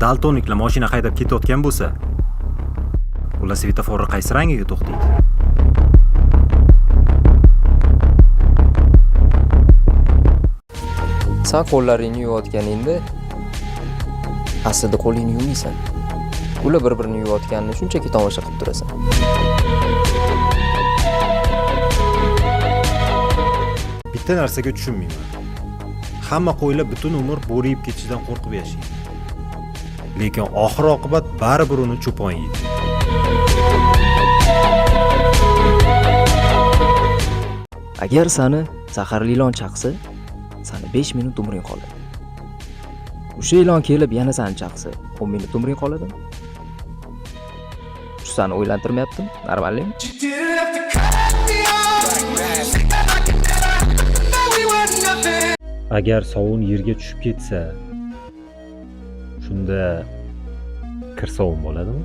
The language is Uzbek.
daltoniklar mashina haydab ketayotgan bo'lsa, ular svetoforni qaysi rangiga to'xtaydi? Sen qo'llaringni yuvayotganingda aslida qo'lingni yuvmaysan. Ular bir-birini yuvayotganini shunchaki tomosha qilib turasan. Bitta narsaga tushunmayman. Hamma qo'ylar butun umr bo'riyib ketishidan qo'rqib yashaydi. Lekin oxir-oqibat baribir uni cho'pon yeydi. Agar seni zaharli ilon chaqsa, seni 5 minut umring qoladi. O'sha ilon kelib yana seni chaqsa, 10 minut umring qoladimi? Shu seni o'ylantirmayaptimi? Normalmi? Agar sovun yerga tushib ketsa, shunda kirsovun bo'ladimi?